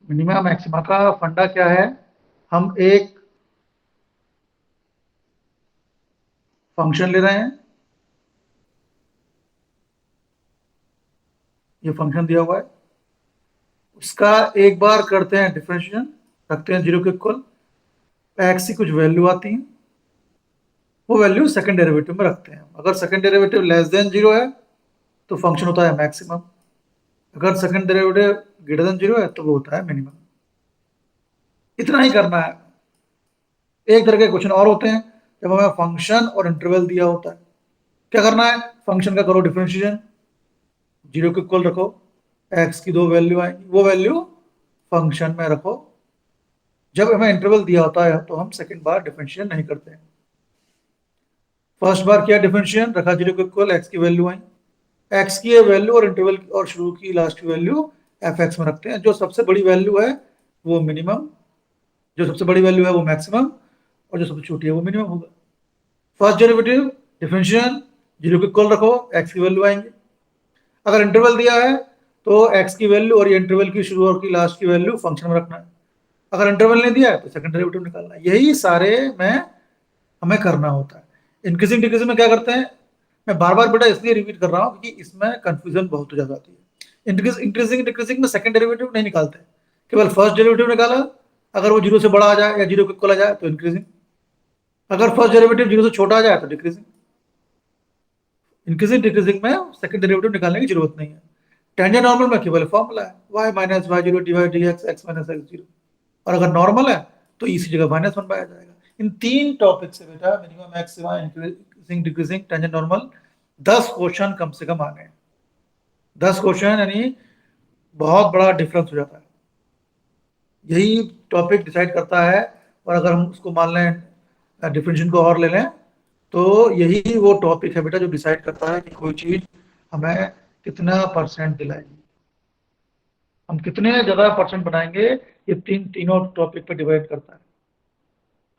Minima maxima का फंडा क्या है? हम एक फंक्शन ले रहे हैं, ये फंक्शन दिया हुआ है, उसका एक बार करते हैं डिफरेंशिएशन, रखते हैं जीरो के इक्वल, एक्स की कुछ वैल्यू आती है, वो वैल्यू सेकंड डेरिवेटिव में रखते हैं। अगर second derivative less than zero है तो फंक्शन होता है मैक्सिमम, अगर second derivative greater than zero है तो वो होता है मिनिमम। इतना ही करना है। एक तरह के क्वेश्चन और होते हैं जब हमें फंक्शन और इंटरवल दिया होता है, क्या करना है? फंक्शन का करो डिफरेंशिएशन, जीरो के इक्वल रखो, एक्स की दो वैल्यू आएंगी, वो वैल्यू फंक्शन में रखो। जब हमें इंटरवल दिया होता है तो हम सेकंड बार डिफरेंशिएशन नहीं करते हैं। फर्स्ट बार किया डिफरेंशिएशन, रखा जीरो के इक्वल, एक्स की वैल्यू आई, एक्स की ये वैल्यू और इंटरवल और शुरू की लास्ट की वैल्यू एफ एक्स में रखते हैं। जो सबसे बड़ी वैल्यू है वो मिनिमम, जो सबसे बड़ी वैल्यू है वो मैक्सिमम, और जो सबसे छोटी है वो मिनिमम होगा। फर्स्ट डेरिवेटिव डिफरेंशिएशन, जीरो के इक्वल रखो, एक्स की वैल्यू आएंगे। अगर इंटरवल दिया है तो एक्स की वैल्यू और ये इंटरवल की शुरू और की लास्ट की वैल्यू फंक्शन में रखना है। अगर इंटरवल नहीं दिया है तो सेकंड डेरिवेटिव निकालना है। यही सारे में हमें करना होता है। इंक्रीजिंग डिक्रीजिंग में क्या करते हैं, मैं बार बार बेटा इसलिए रिपीट कर रहा हूँ क्योंकि इसमें कंफ्यूजन बहुत हो जाती है। इंक्रीजिंग डिक्रीजिंग में सेकंड डेरिवेटिव नहीं निकालते, केवल फर्स्ट डेरिवेटिव निकाला। अगर वो जीरो से बड़ा आ जाए या जीरो के इक्वल आ जाए तो इंक्रीजिंग, अगर फर्स्ट डेरिवेटिव जीरो से छोटा आ जाए तो डिक्रीजिंग। इंक्रीजिंग डिक्रीजिंग में सेकंड डेरिवेटिव निकालने की जरूरत नहीं है। टेंजेंट नॉर्मल में केवल फॉर्मूला है, y minus Y zero divide D X, X minus X zero. और अगर नॉर्मल है तो इसी जगह माइनस वन पाया जाएगा। इन तीन टॉपिक से बेटा minimum maxima increasing decreasing tangent normal 10 question कम से कम आने हैं। 10 क्वेश्चन यानी बहुत बड़ा डिफरेंस हो जाता है। यही टॉपिक डिसाइड करता है। और अगर हम उसको मान लें डिफरेंशिएशन को और ले लें तो यही वो टॉपिक है बेटा जो डिसाइड करता है कि कोई चीज हमें कितना परसेंट दिलाएगी, हम कितने ज्यादा परसेंट बनाएंगे। ये तीनों टॉपिक पे डिवाइड करता है।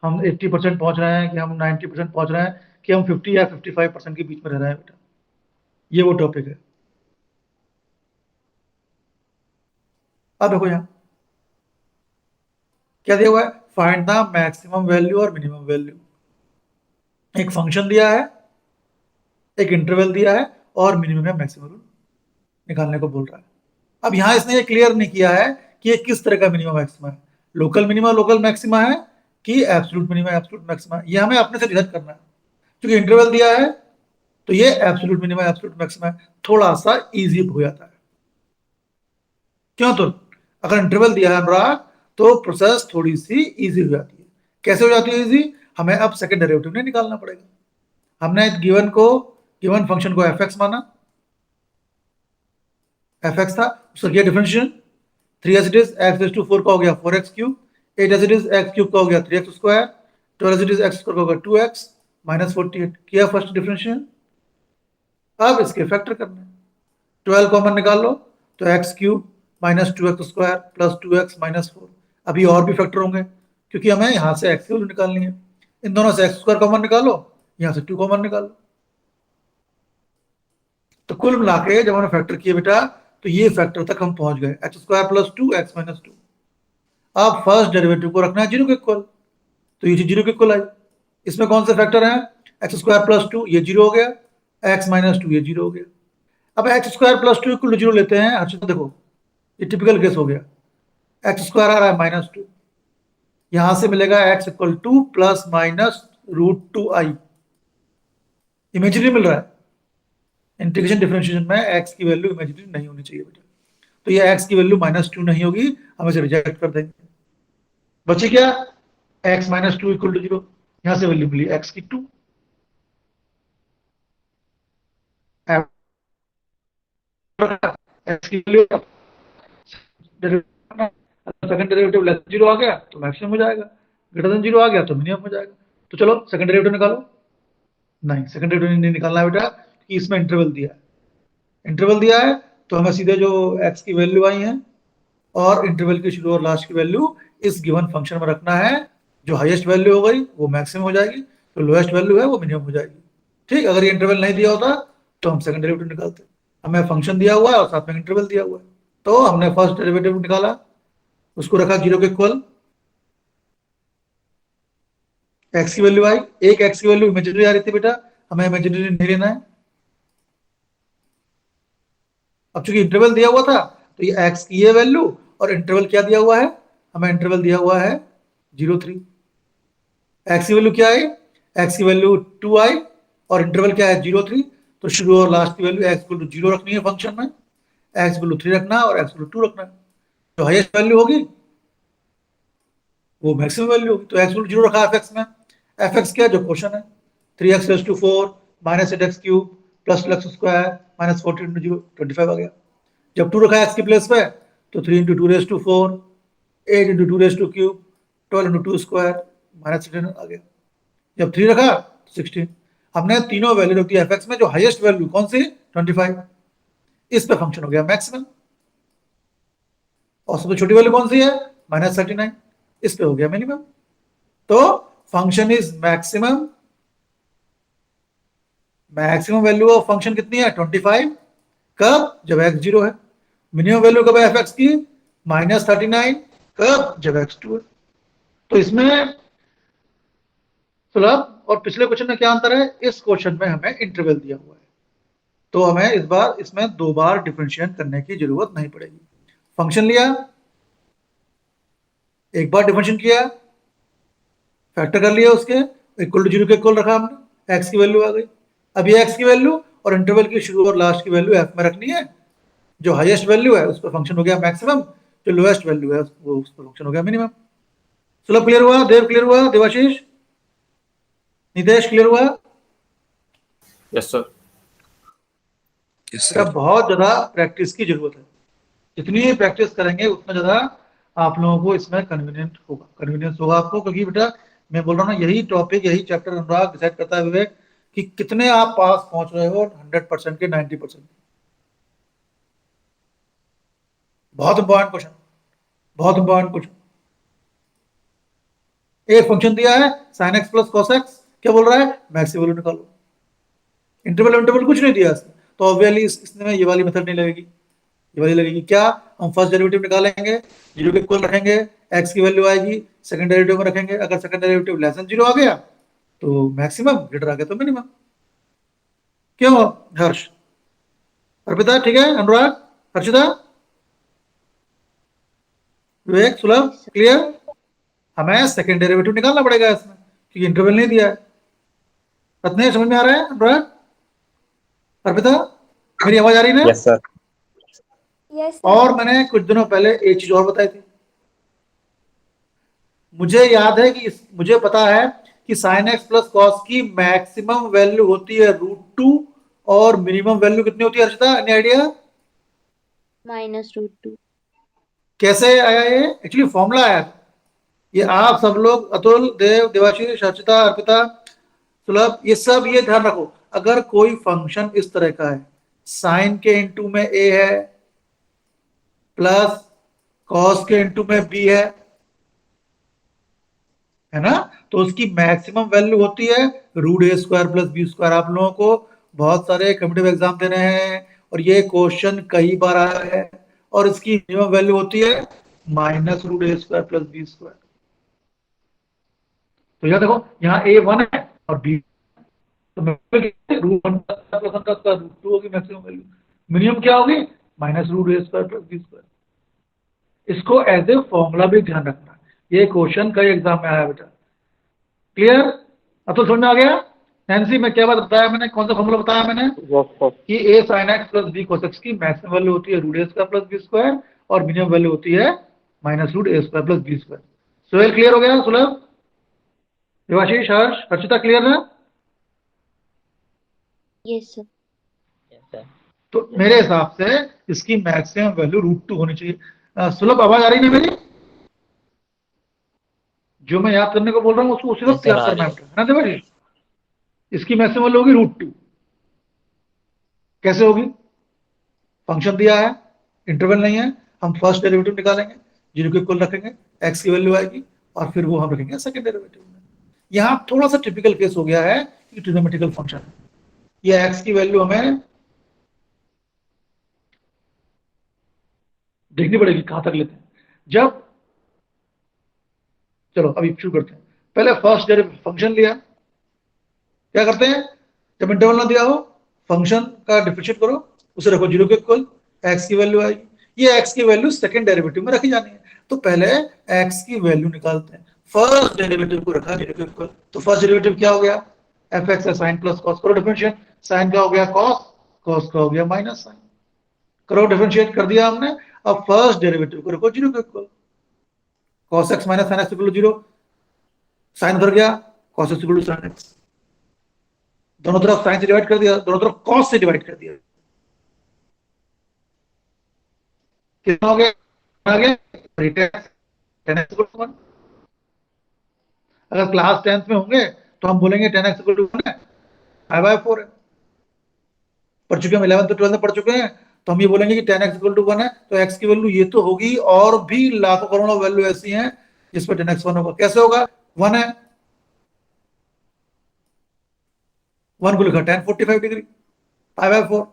हम 80% पहुंच रहे हैं कि हम 90% पहुंच रहे हैं कि हम 50 या 55% के बीच में रह रहे हैं बेटा, ये वो टॉपिक है। अब देखो यहाँ क्या दिया हुआ है, फाइंड द मैक्सिमम वैल्यू और मिनिमम वैल्यू। एक फंक्शन दिया है, एक इंटरवल दिया है, और मिनिमम या मैक्सिमम निकालने को बोल रहा है। अब यहां इसने ये क्लियर नहीं किया है कि ये किस तरह का मिनिमम मैक्सिमा है, लोकल मिनिमा लोकल मैक्सिमा है कि एब्सोल्यूट मिनिमा एब्सोल्यूट मैक्सिमा है। ये हमें अपने से डिसाइड करना है। क्योंकि इंटरवल दिया है तो ये एब्सोल्यूट मिनिमा एब्सोल्यूट मैक्सिमा है, थोड़ा सा इजी हो जाता है। क्यों? तो अगर इंटरवल दिया है हमारा तो प्रोसेस थोड़ी सी इजी हो जाती है। कैसे हो जाती है इजी? हमें अब सेकंड डेरिवेटिव नहीं निकालना पड़ेगा। हमने गिवन फंक्शन को एफ एक्स माना, एफ एक्स था, उसका किया differentiation, 3 as it is X raise to 4 का हो गया 4x cube, 8 as it is X cube का हो गया 3x square, 12 as it is X square का हो गया 2x माइनस 48। किया फर्स्ट डिफरेंशिएशन। अब इसके फैक्टर करने, 12 कॉमन निकाल लो तो x cube minus 2x square plus 2x minus 4। अभी और भी फैक्टर होंगे क्योंकि हमें यहाँ से एक्स की वैल्यू निकालनी है। इन दोनों से एक्स स्क्वायर कॉमन निकालो, यहाँ से 2 कॉमन निकालो। तो कुल मिला के जब हमने फैक्टर किए बेटा तो ये फैक्टर तक हम पहुंच गए, x square plus 2x minus 2। अब फर्स्ट डेरिवेटिव को रखना है जीरो के इक्वल, तो ये जीरो के इक्वल आई। इसमें कौन से फैक्टर हैं? एक्स स्क्वायर प्लस 2 ये जीरो हो गया, एक्स माइनस 2 ये जीरो हो गया। अब x square plus 2 equal zero लेते हैं। अच्छा देखो ये टिपिकल केस हो गया, एक्स स्क्वायर आ रहा है माइनस 2, यहां से मिलेगा x equal to plus minus root 2i, imaginary मिल रहा है। इंटीग्रेशन डिफरेंशिएशन में एक्स की वैल्यू इमेजिनरी नहीं होनी चाहिए बेटा, तो ये एक्स की वैल्यू माइनस 2 नहीं होगी, हम इसे रिजेक्ट कर देंगे। बची क्या? X minus 2 equal to zero, यहां से वैल्यू मिली एक्स की 2। एक्स की value second derivative less zero आ गया तो मैक्सिमम हो जाएगा, ग्रेटर देन जीरो आ गया तो मिनिमम हो जाएगा। तो चलो सेकंड डेरिवेटिव निकालो। नहीं, सेकंड डेरिवेटिव नहीं निकालना है बेटा कि इसमें इंटरवल दिया है। इंटरवल दिया है तो हमें सीधे जो एक्स की वैल्यू आई है और इंटरवल की शुरू और लास्ट की वैल्यू इस गिवन फंक्शन में रखना है। जो हाईएस्ट वैल्यू हो गई वो मैक्सिमम हो जाएगी, तो लोएस्ट वैल्यू है वो मिनिमम हो जाएगी। ठीक, अगर ये इंटरवल नहीं दिया होता तो हम सेकंड डेरिवेटिव निकालते। हमें फंक्शन दिया हुआ है और साथ में इंटरवल दिया हुआ है, तो हमने फर्स्ट डेरिवेटिव निकाला, उसको रखा 0 के इक्वल, एक्स की वैल्यू आई, एक एक्स की वैल्यू इमेजिनरी आ रही थी बेटा, हमें इमेजिनरी नहीं लेना है। अब चूंकि इंटरवल दिया हुआ था तो ये एक्स की ये वैल्यू और इंटरवल क्या दिया हुआ है, हमें इंटरवल दिया हुआ है 0 3। एक्स की वैल्यू क्या आई, एक्स की वैल्यू 2 आई और इंटरवल क्या है 0 3। तो शुरू और लास्ट की वैल्यू एक्स इक्वल टू 0 रखनी है फंक्शन में, एक्स इक्वल टू 3 रखना है और एक्स इक्वल टू 2 रखना है। जो हाईएस्ट वैल्यू होगी वो मैक्सिमम वैल्यू होगी। तो एक्स इक्वल टू 0 रखा एफ एक्स में, एफ एक्स क्या है, जो क्वेश्चन है, 3x raise to 4 minus 8x cube plus 2x square minus 14 into 0 25 आ गया। जब 2 रखा एक्स की प्लेस पे तो 3 into 2 raise to 4, 8 into 2 raise to cube 12 into 2 square minus 16 आ गया। जब 3 रखा तो 16। हमने तीनों वैल्यू रख दी एफ एक्स में, जो हाईएस्ट वैल्यू कौन सी 25, इस पे फंक्शन हो गया मैक्सिमम। और सबसे छोटी वैल्यू कौन सी है माइनस 39, इस पे हो गया मिनिमम। तो function is maximum, maximum value of function कितनी है 25, कब, जब x 0 है। मिनिमम वैल्यू कब है एफ एक्स की माइनस 39, कब, जब x 2 है। तो इसमें सुलभ और पिछले क्वेश्चन में क्या अंतर है, इस क्वेश्चन में हमें इंटरवल दिया हुआ है तो हमें इस बार इसमें 2 बार डिफरेंशिएट करने की जरूरत नहीं पड़ेगी। फंक्शन लिया, एक बार डिफरेंशिएट किया, फैक्टर कर लिया उसके, इक्वल टू 0 के इक्वल रखा हमने, एक्स की वैल्यू आ गई। अब ये एक्स की वैल्यू और इंटरवल की शुरू और लास्ट की वैल्यू एफ में रखनी है। जो हाईएस्ट वैल्यू है उस पर फंक्शन हो गया मैक्सिमम, जो लोएस्ट वैल्यू है वो उस पर फंक्शन हो गया मिनिमम। सुलभ क्लियर हुआ, देव क्लियर हुआ, देवाशीष, नितेश क्लियर हुआ? Yes sir. बेटा बहुत ज्यादा प्रैक्टिस की जरूरत है, जितनी प्रैक्टिस करेंगे उतना ज्यादा आप लोगों को इसमें कन्वीनियंस होगा आपको, क्योंकि बेटा मैं बोल रहा हूँ ना, यही टॉपिक यही चैप्टर अनुराग डिसाइड करता है विवेक कि कितने आप पास पहुंच रहे हो 100% के 90%। बहुत इंपॉर्टेंट क्वेश्चन, बहुत इंपॉर्टेंट क्वेश्चन। एक फंक्शन दिया है sin x plus cos x, क्या बोल रहा है मैक्सिमम वैल्यू निकालो। इंटरवल इंटरवल कुछ नहीं दिया इसमें, तो ऑब्वियसली इसमें ये वाली मेथड नहीं लगेगी, ये वाली लगेगी। क्या, हम फर्स्ट डेरिवेटिव निकालेंगे, 0 के इक्वल रखेंगे, x की वैल्यू आएगी, सेकंड डेरिवेटिव में रखेंगे, अगर सेकंड डेरिवेटिव लेस देन 0 आ गया तो मैक्सिमम, ग्रेटर आ गया तो मिनिमम। क्यों हर्ष, अर्पिता ठीक है, अनुराग, हर्षिता, विवेक, सुलभ क्लियर? हमें सेकंड डेरिवेटिव निकालना पड़ेगा इसमें क्योंकि इंटरवल नहीं दिया है। रत्ने समझ में आ रहा है, अनुराग, अर्पिता, मेरी आवाज आ रही है ना? Yes sir. यस और मैंने कुछ दिनों पहले एक चीज और बताई थी, मुझे याद है कि मुझे पता है कि साइन एक्स प्लस कॉस की मैक्सिमम वैल्यू होती है √2 और मिनिमम वैल्यू कितनी होती है हर्षिता, एनी आइडिया? -√2। कैसे आया ये, एक्चुअली फॉर्मूला आया, ये आप सब लोग अतुल, देव, देवाशीष, हर्षिता, अर्पिता, सुलभ, ये सब ये ध्यान रखो, अगर कोई फंक्शन इस तरह का है, साइन के इनटू में a है प्लस कॉस के इनटू में b है ना, तो उसकी मैक्सिमम वैल्यू होती है √a² प्लस b²। आप लोगों को बहुत सारे कॉम्पिटिटिव एग्जाम देने हैं और ये क्वेश्चन कई बार आया है, और इसकी मिनिमम वैल्यू होती है -√a² प्लस b²। तो यह देखो यहाँ a 1 है और b, तो √1 प्लस 1 का √2 होगी मैक्सिमम वैल्यू, मिनिमम क्या होगी -√a² प्लस b²। इसको एज ए फॉर्मूला भी ध्यान रखना, ये क्वेश्चन कई एग्जाम में आया बेटा। क्लियर, अब तो समझ में आ गया? नैन्सी, मैं क्या बात बताया मैंने, कौन सा फॉर्मूला बताया मैंने कि a sin x plus b cos x की मैक्सिमम वैल्यू होती है √a² प्लस b² और मिनिमम वैल्यू होती है -√a² plus b²। Sohail clear हो गया, सुलभ, देवाशीष, हर्ष, हर्षिता क्लियर ना? Yes sir. तो मेरे हिसाब से इसकी मैक्सिमम वैल्यू √2 होनी चाहिए। सुलभ, आवाज आ रही है मेरी? जो मैं याद करने को बोल रहा हूँ उसको उसी वक्त याद करना है ना देवाशीष? इसकी मैक्सिमम वैल्यू होगी √2। कैसे होगी, फंक्शन दिया है, इंटरवल नहीं है, हम फर्स्ट डेरिवेटिव निकालेंगे, 0 के इक्वल रखेंगे, x की वैल्यू आएगी और फिर वो हम रखेंगे सेकंड डेरिवेटिव में। यहां थोड़ा सा टिपिकल केस हो गया है कि ट्रिग्नोमेट्रिकल फंक्शन है, ये x की वैल्यू हमें देखनी पड़ेगी कहां तक लेते हैं। जब चलो अभी शुरू करते हैं। पहले फर्स्ट डेरिवेटिव फंक्शन लिया, क्या करते हैं, जब इंटरवल ना दिया हो फंक्शन का डिफरेंशिएट करो, उसे रखो 0 के इक्वल, एक्स की वैल्यू आएगी। ये एक्स की वैल्यू सेकंड डेरिवेटिव में रखी जानी है, तो पहले एक्स की वैल्यू निकालते हैं। फर्स्ट डेरिवेटिव को रखा 0 के इक्वल, तो फर्स्ट डेरिवेटिव क्या हो गया, एफ एक्स है साइन प्लस कॉस, करो डिफरेंशिएट, साइन का हो गया कॉस, कॉस का हो गया माइनस साइन, करो डिफरेंशिएट कर दिया हमने। अब फर्स्ट डेरिवेटिव को रखो 0 के equal, cos x minus sin x equal 0, sign उधर गया, cos x equal sin x, दोनों तरफ साइन से डिवाइड कर दिया, दोनों तरफ cos से डिवाइड कर दिया, कितना हो गया, आ गया tan x इक्वल 1। अगर क्लास 10th में होंगे तो हम बोलेंगे tan x इक्वल 1 है, 5/4 है। पढ़ चुके हैं, 11th तो 12th में पढ़ चुके हैं, तो हम ये बोलेंगे कि tan x इक्वल 1 है, तो x की वैल्यू ये तो होगी, और भी लाखों करोड़ों वैल्यू ऐसी हैं जिसमें tan x 1 होगा। कैसे होगा, 1 है, 1 को लिखा tan 45 डिग्री, 5/4।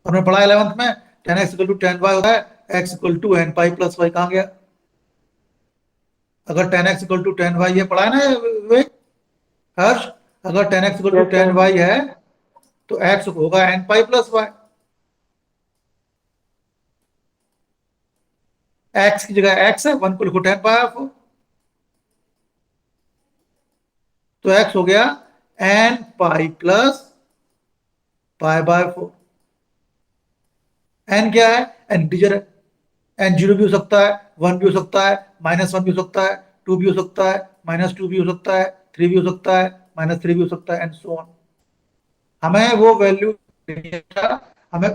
हमने पढ़ा 11th में tan x equal to tan y होता है, x equal to n pi plus y, कहां गया, अगर tan x equal to tan y ये पढ़ा है ना वे हर्ष, अगर tan x equal to tan y है तो x होगा n pi plus y, x की जगह x है, 1 को लिखो tan पाई, तो x हो गया n पाई प्लस पाई/4। n क्या है, n इंटीजर है, n 0 भी हो सकता है, 1 भी हो सकता है, -1 भी हो सकता है, 2 भी हो सकता है, -2 भी हो सकता है, 3 भी हो सकता है, -3 भी हो सकता है, एंड सो ऑन। हमें वो वैल्यू हमें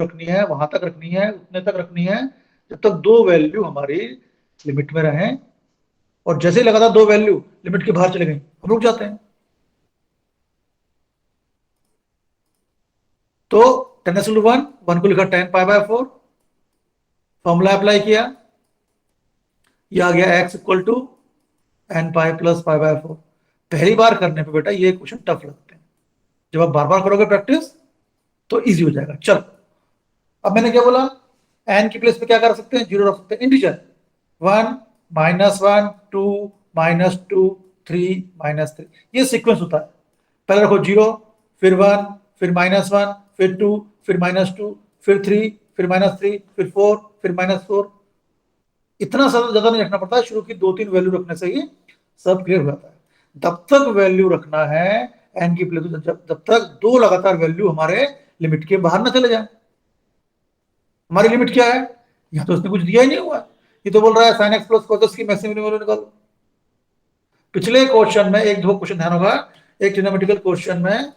रखनी है, वहां तक रखनी है, उतने तक रखनी है जब तक दो वैल्यू हमारी लिमिट में रहें, और जैसे ही लगातार दो वैल्यू लिमिट के बाहर चले गई हम रुक जाते हैं। तो tan x 1 को लिखा tan पाई/4, फॉर्मूला अप्लाई किया, ये आ गया x equal to n pi plus pi. पहली बार करने पे बेटा ये क्वेश्चन टफ लगते हैं, जब आप बार बार करोगे प्रैक्टिस तो इजी हो जाएगा। चलो अब मैंने क्या बोला, n की प्लेस पे क्या कर सकते हैं, 0 रख सकते हैं, इंटीजर 1 -1 2 -2 3 -3, ये सीक्वेंस होता है। पहले रखो 0, फिर 1, फिर -1, फिर 2, फिर -2, फिर 3, फिर -3, फिर 4, फिर -4। इतना ज्यादा नहीं रखना पड़ता है, शुरू की 2-3 वैल्यू रखने से ही सब क्लियर हो जाता है। तब तक वैल्यू रखना है एन की प्लेस, जब तक दो लगातार वैल्यू हमारे लिमिट के बाहर ना चले जाए। हमारी लिमिट क्या है, यहाँ तो उसने कुछ दिया ही नहीं हुआ, ये तो बोल रहा है sin x प्लस cos की मैक्सिमम वैल्यू निकालो। पिछले क्वेश्चन में एक दो क्वेश्चन ध्यान होगा, एक ट्रिग्नोमेट्रिकल क्वेश्चन में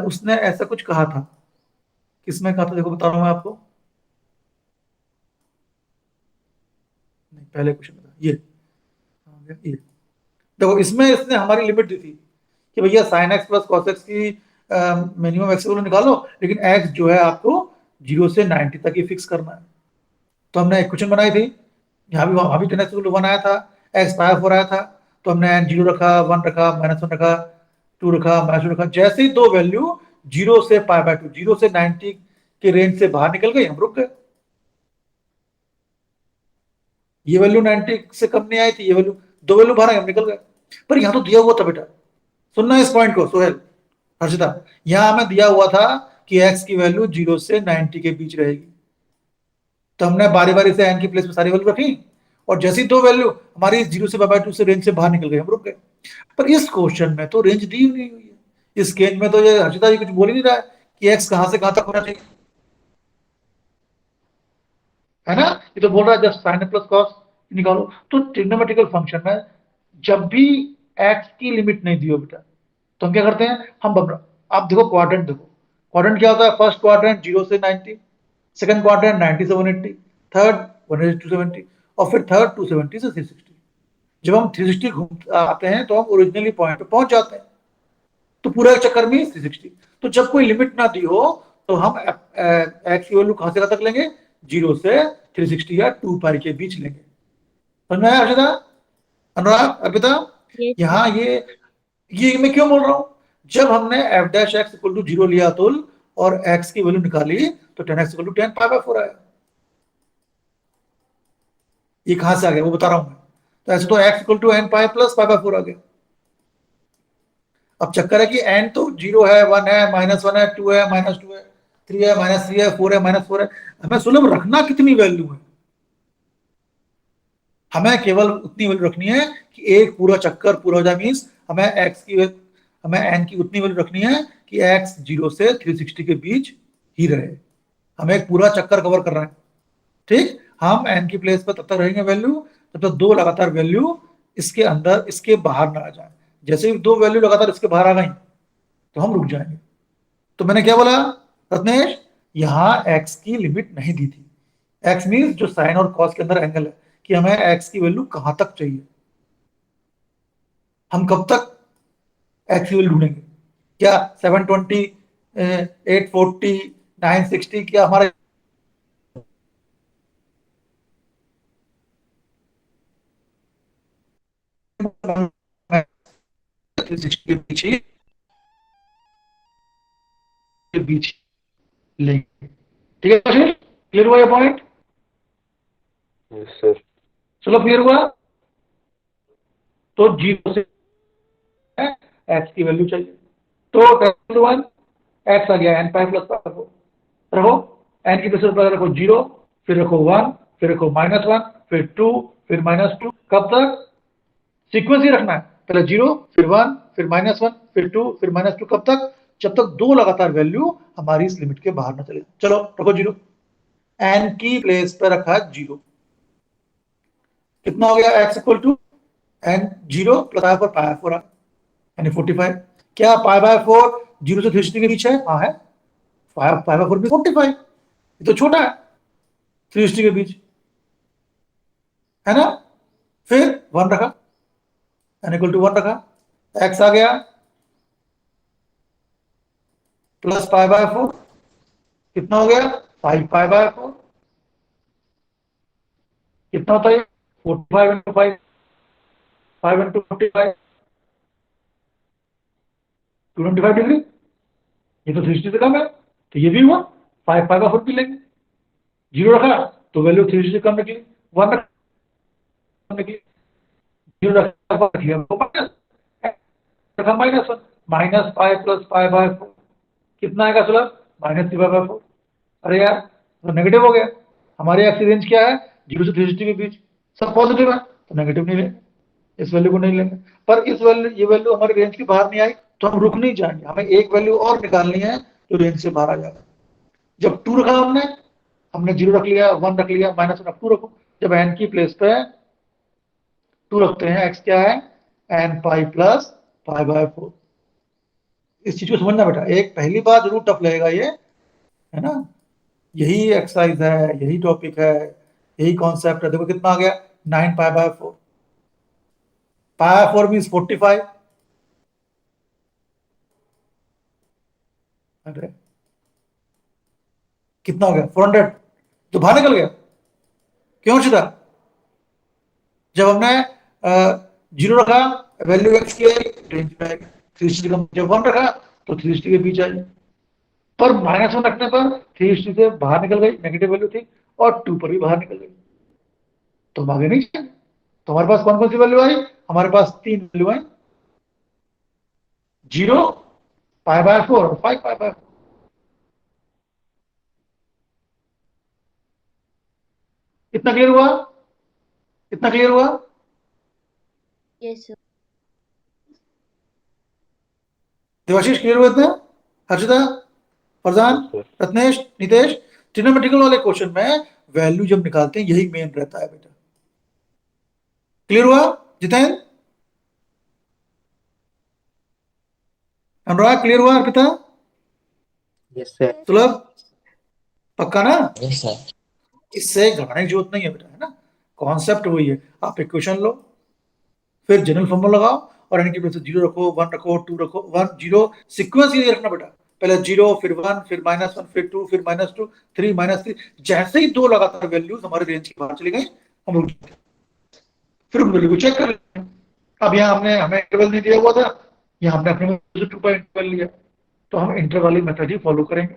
उसने ऐसा कुछ कहा था, किसमें कहा था देखो बता रहा हूं मैं आपको, नहीं पहले क्वेश्चन में ये देखो, इसमें इसने हमारी लिमिट दी थी कि भैया sin x plus cos x की मिनिमम मैक्सिमम निकालो, लेकिन x जो है आपको 0 से 90 तक ही फिक्स करना है। तो हमने एक क्वेश्चन बनाई थी, यहाँ भी वहां भी tan x 1 आया था, x पाई/4 आया था, तो हमने n 0 रखा, 1 रखा, -1 रखा, 2 रखा, -2 रखा। जैसे ही दो वैल्यू 0 से पाई/2, 0 से 90 के रेंज से बाहर निकल गई, हम रुक गए। ये वैल्यू 90 से कम नहीं आई थी, ये वैल्यू, दो वैल्यू बाहर आई, हम निकल गए। पर यहाँ तो दिया हुआ था बेटा, सुनना इस पॉइंट को सोहेल हर्षिता, यहां हमें दिया हुआ था कि x की वैल्यू 0 से 90 के बीच रहेगी, तो हमने बारी बारी से n की प्लेस में सारी वैल्यू रखी, और जैसी दो वैल्यू हमारी 0 से पाई/2 से रेंज से बाहर निकल गई, हम रुक गए। पर इस क्वेश्चन में तो रेंज दी नहीं हुई है, इस केस में तो ये हर्षिता जी कुछ बोल ही नहीं रहा है कि x कहां से कहां तक होना चाहिए, है ना, ये तो बोल रहा है जस्ट sin प्लस cos निकालो। तो ट्रिग्नोमेट्रिकल फंक्शन में जब भी x की लिमिट नहीं दी हो बेटा, तो हम क्या करते हैं, आप देखो क्वाड्रेंट, देखो क्वाड्रेंट क्या होता है, फर्स्ट क्वाड्रेंट 0 से 90, सेकंड क्वाड्रेंट 90 से 180, थर्ड 180 से 270, और फिर थर्ड 270 से 360। जब हम 360 घूम आते हैं तो हम ओरिजिनली पॉइंट पे पहुंच जाते हैं, तो पूरा चक्कर में 360। तो जब कोई लिमिट ना दी हो तो हम एक्स की वैल्यू कहां से कहां तक लेंगे, 0 से 360 या 2 पाई के बीच लेंगे। समझ में आया हर्षिता, अनुराग, अर्पिता? Yes, यहाँ ये मैं क्यों बोल रहा हूं, जब हमने f dash x equal to 0 लिया तुल और x की वैल्यू निकाली तो tan x equal to tan पाई/4 आया। ये कहां से आ गया वो बता रहा हूं मैं, तो ऐसे तो x equal to N pi plus pi by 4 आ गया। अब चक्कर है कि n तो 0 है, 1 है, -1 है, 2 है, -2 है, 3 है, -3 है, 4 है, -4 है। हमें सुलभ रखना कितनी वैल्यू है? हमें केवल उतनी वैल्यू रखनी है कि एक पूरा चक्कर पूरा हो जाए, मीन्स हमें n की उतनी वैल्यू रखनी है कि x 0 से 360 के बीच ही रहे। हमें एक पूरा चक्कर कवर कर रहा है, ठीक। हम n की प्लेस पर तब तक रहेंगे वैल्यू तब तक दो लगातार वैल्यू इसके अंदर इसके बाहर ना आ जाए। जैसे ही दो वैल्यू लगातार इसके बाहर आ गई तो हम रुक जाएंगे। तो मैंने क्या बोला रत्नेश, यहां x की लिमिट नहीं दी थी। x मीन्स जो साइन और कॉस के अंदर एंगल है कि हमें x की वैल्यू कहां तक चाहिए, हम कब तक x की वैल्यू ढूंढेंगे। क्या 720, 840, 960 क्या हमारे के बीच ही के बीच लेंगे, ठीक है। क्लियर हुआ ये पॉइंट? Yes sir. चलो क्लियर हुआ। तो 0 से x की वैल्यू चाहिए, तो 1 x आ गया n पाई प्लस पाई रखो, n की प्लेस पर रखो 0, फिर रखो 1, फिर रखो -1, फिर 2, फिर -2। कब तक? सीक्वेंस ही रखना है, पहले 0, फिर 1, फिर -1, फिर 2, फिर -2। कब तक? जब तक दो लगातार वैल्यू हमारी इस लिमिट के बाहर ना चले। चलो रखो 0, n की प्लेस पर रखा 0। कितना हो गया? x equal to n 0 plus pi पर पाई 4 यानी 45। क्या पाई बाय 4 0 से 360 के बीच है? हाँ है। पाई बाय 4 भी 45, ये तो छोटा है 360 के बीच, है ना। फिर 1 रखा, n इक्वल टू 1 रखा, x आ गया प्लस पाई बाय 4। कितना हो गया? 5 पाई बाय 4। कितना होता है? 45 इंटू 5, 5 इंटू 45, 225 डिग्री। ये तो 360 से कम है, तो ये भी हुआ। 5 पाई बाय 4 भी लेंगे। 0 रखा तो वैल्यू 360 से कम निकली, 1 निकली, 0 रखा रखा -1, -5 प्लस पाई बाय 4 कितना आएगा सुलभ? -3 पाई बाय 4। अरे यार तो नेगेटिव हो गया। हमारे एक्स रेंज क्या है? 0 से 360 के बीच, सब पॉजिटिव है तो नेगेटिव नहीं लेंगे, इस वैल्यू को नहीं लेंगे। पर इस वैल्यू ये वैल्यू हमारे रेंज के बाहर नहीं आई तो हम रुक नहीं जाएंगे, हमें एक वैल्यू और निकालनी है जो रेंज से बाहर आ जाएगा। जब 2 रखा हमने 0 रख लिया, 1 रख लिया, -1, अब 2 रखो। जब n की प्लेस पे 2 रखते हैं, x क्या है? n pi plus pi by 4। इस चीज को समझना बेटा, एक पहली बार जरूर टफ लगेगा ये, है ना। यही एक्सरसाइज है, यही टॉपिक है, यही कॉन्सेप्ट है। देखो कितना आ गया? 9 पाई बाय 4। Pi by 4 means 45। अरे कितना हो गया? 400। तो बाहर निकल गया। क्यों चिता? जब हमने 0 रखा वैल्यू एक्स की रेंज में आएगी, 360 का जब 1 रखा तो 360 के बीच आई। पर -1 रखने पर 360 से बाहर निकल गई, नेगेटिव वैल्यू थी, और 2 पर भी बाहर निकल गई, तो हम आगे नहीं जाएंगे। तो हमारे पास कौन कौन सी वैल्यू आई? हमारे पास 3 वैल्यू आई, 0, पाई बाय 4 और 5 पाई बाय 4। इतना क्लियर हुआ? इतना क्लियर हुआ? Yes, sir. देवाशीष क्लियर हुआ इतना? Harshita, Farzan, yes sir. Ratnesh, Nitesh, trigonometrical वाले क्वेश्चन में वैल्यू जब निकालते हैं यही मेन रहता है बेटा। क्लियर हुआ जितेंद्र? अनुराग क्लियर हुआ? अर्पिता? Yes sir. सुलभ? पक्का ना? Yes, sir. इससे घबराने की जरूरत नहीं है बेटा, है ना। कॉन्सेप्ट वही है, आप इक्वेशन लो, फिर जनरल फॉर्मूला लगाओ, और n की प्लेस 0 रखो, 1 रखो, 2 रखो, 1 0 सीक्वेंस ये रखना बेटा। पहले 0, फिर 1, फिर -1, फिर 2, फिर -2, 3, -3। जैसे ही दो लगातार वैल्यूज हमारे रेंज के बाहर चली गई हम रुक जाते, फिर उन वैल्यू को चेक कर लेते हैं। अब यहाँ हमने हमें इंटरवल नहीं दिया हुआ था, यहाँ हमने अपने 2 पॉइंट इंटरवल लिया, तो हम इंटरवल वाली मेथड ही फॉलो करेंगे।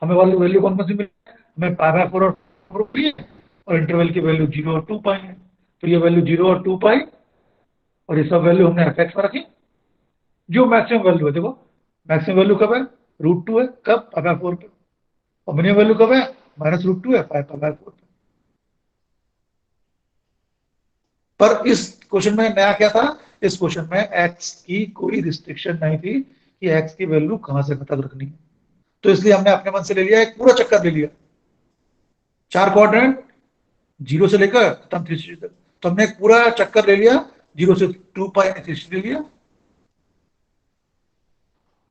हमें वाली वैल्यू कौन कौन सी मिली? हमें पाई बाय 4 और 4 मिली, और इंटरवल की वैल्यू 0 और 2 पाई है। तो ये वैल्यू 0 और 2 पाई, और ये सब वैल्यू हमने fx में रखी। जो मैक्सिमम वैल्यू है, देखो मैक्सिमम वैल्यू कब है, √2 है, कब, π/4 पे, और मिनिमम वैल्यू कब है, -√2 है, π/4 पे। पर इस क्वेश्चन में नया क्या था, इस क्वेश्चन में x की कोई रिस्ट्रिक्शन नहीं थी कि x की वैल्यू कहां से तक रखनी है, तो इसलिए हमने अपने मन से ले लिया, एक पूरा चक्कर ले लिया, 4 क्वाड्रेंट 0 से लेकर खत्म 360 तक, तो हमने एक पूरा चक्कर ले लिया, 0 से 2 पाई 360 ले लिया।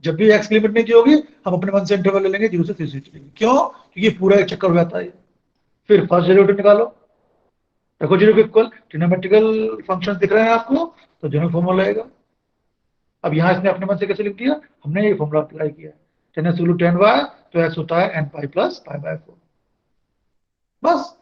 जब भी x की लिमिट नहीं दी होगी, हम अपने मन से इंटरवल ले लेंगे 0 से 360 लेंगे। क्यों, क्योंकि पूरा एक चक्कर हो जाता है। फिर फर्स्ट डेरिवेटिव निकालो, रखो 0 के इक्वल, ट्रिग्नोमेट्रिकल फंक्शन दिख रहे हैं आपको, तो जनरल फॉर्मूला आएगा। अब यहाँ इसने अपने मन से कैसे लिख दिया, हमने ये फॉर्मूला अप्लाई किया, 10x तो x होता है n पाई प्लस π/4, बस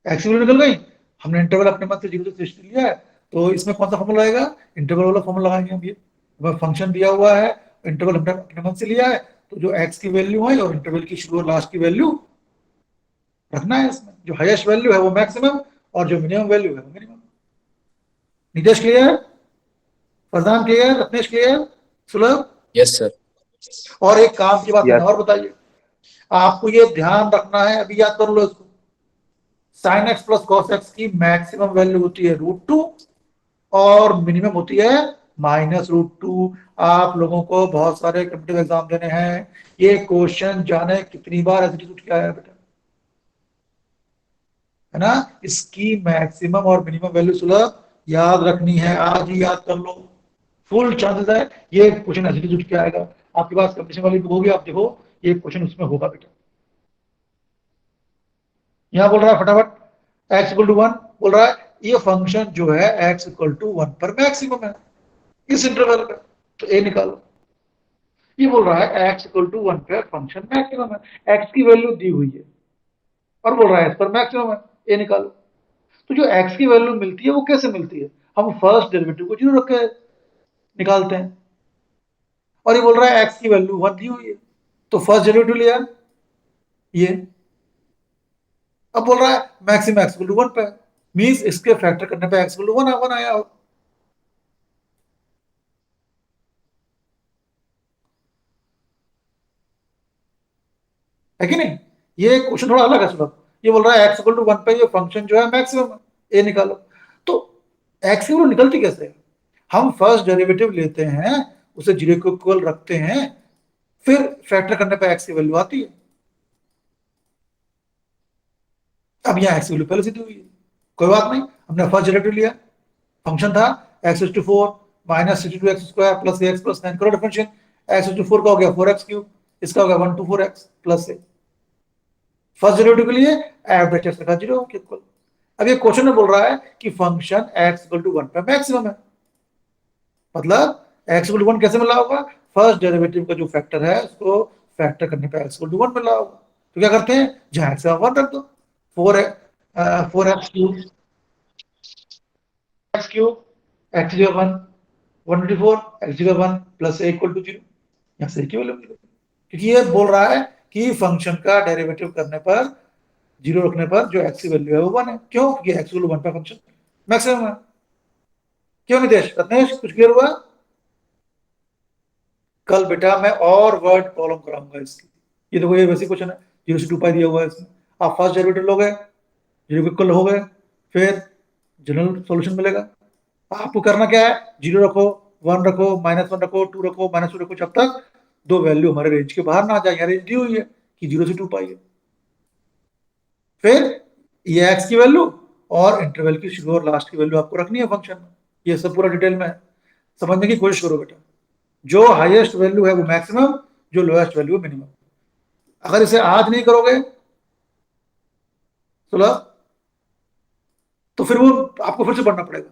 x की वैल्यू निकल गई। हमने इंटरवल अपने मन से 0 से 360 लिया है, तो इसमें कौन सा फॉर्मूला आएगा, इंटरवल वाला फॉर्मूला लगाएंगे हम। ये फंक्शन दिया हुआ है, इंटरवल हमने अपने मन से लिया है, तो जो x की वैल्यू है और इंटरवल की शुरू और लास्ट की वैल्यू रखना है इसमें, जो हाईएस्ट वैल्यू है वो मैक्सिमम, और जो मिनिमम वैल्यू है वो मिनिमम। नितेश क्लियर, प्रधान क्लियर, रत्नेश क्लियर, सुलभ? Yes sir. और एक काम की बात Yes. और बताइए, आपको ये ध्यान रखना है, अभी याद कर लो इसको, sin x plus cos x की मैक्सिमम वैल्यू होती है √2 और मिनिमम होती है -√2। आप लोगों को बहुत सारे कॉम्पिटिटिव एग्जाम देने हैं, ये क्वेश्चन जाने कितनी बार एग्जीक्यूट किया है बेटा, है ना। इसकी मैक्सिमम और मिनिमम वैल्यू सुलभ याद रखनी है, आज ही याद कर लो, फुल चांसेस है ये क्वेश्चन एग्जीक्यूट किया आएगा। आपके पास कंपटीशन वाली बुक होगी, आप देखो ये क्वेश्चन उसमें होगा बेटा। यहां बोल रहा है फटाफट, x = 1 बोल रहा है, ये फंक्शन जो है x = 1 पर मैक्सिमम है इस इंटरवल का, तो a निकालो। ये बोल रहा है x = 1 पे फंक्शन मैक्सिमम है, x की वैल्यू दी हुई है और बोल रहा है इस पर मैक्सिमम है, a निकालो। तो जो x की वैल्यू मिलती है वो कैसे मिलती है, हम फर्स्ट डेरिवेटिव को 0 रख के निकालते हैं, और ये बोल रहा है x की वैल्यू 1 दी हुई है, तो फर्स्ट डेरिवेटिव लिया ये। अब बोल रहा है मैक्सिमम x = 1 पे, मींस इसके फैक्टर करने पे x = 1 आया हो। है कि नहीं, ये क्वेश्चन थोड़ा अलग है सुलभ। ये बोल रहा है x = 1 पे ये फंक्शन जो है मैक्सिमम है, a निकालो। तो x की वैल्यू निकलती कैसे है, हम फर्स्ट डेरिवेटिव लेते हैं, उसे 0 के इक्वल रखते हैं, फिर फैक्टर करने पे x की वैल्यू आती है। अब यहाँ x की वैल्यू पहले से दी हुई है, कोई बात नहीं, हमने फर्स्ट डेरिवेटिव लिया, फंक्शन था x⁴ - 62x² + ax + 9, करो डिफरेंशियल, x⁴ का हो गया 4x³, इसका हो गया 1/4x + a। फर्स्ट डेरिवेटिव के लिए एवरेज x रखा 0 के इक्वल। अब ये क्वेश्चन में बोल रहा है कि फंक्शन x = 1 पे मैक्सिमम है, मतलब x = 1 कैसे मिला होगा, फर्स्ट डेरिवेटिव का जो फैक्टर है उसको फैक्टर करने पे x = 1 मिला होगा। तो क्या करते हैं, जहां x 1 रख दो, 4x³ x 1 1/4 x 1 + a = 0, यहाँ से की वैल्यू मिलेगी, क्योंकि ये बोल रहा है कि फंक्शन का डेरिवेटिव करने पर 0 रखने पर जो x की वैल्यू है वो 1 है। क्यों, क्योंकि x = 1 पे फंक्शन मैक्सिमम है। क्यों नितेश, रत्नेश कुछ क्लियर हुआ? कल बेटा मैं और वर्ड कॉलम कराऊंगा इसकी। ये देखो ये वैसे क्वेश्चन है, 0 से 2 पाई दिया हुआ है इसमें, आप फर्स्ट डेरिवेटिव लोगे, 0 के इक्वल हो गए, फिर जनरल सॉल्यूशन मिलेगा। आपको करना क्या है, 0 रखो, 1 रखो, -1 रखो, 2 रखो, -2 रखो, जब तक दो वैल्यू हमारे रेंज के बाहर ना आ जाए। यहाँ रेंज दी हुई है कि 0 से 2 पाई है, फिर ये x की वैल्यू और इंटरवल की शुरू और लास्ट की वैल्यू आपको रखनी है फंक्शन में। ये सब पूरा डिटेल में है, समझने की कोशिश करो बेटा। जो हाईएस्ट वैल्यू है वो मैक्सिमम, जो लोएस्ट वैल्यू है मिनिमम। अगर इसे आज नहीं करोगे तो फिर वो आपको फिर से पढ़ना पड़ेगा।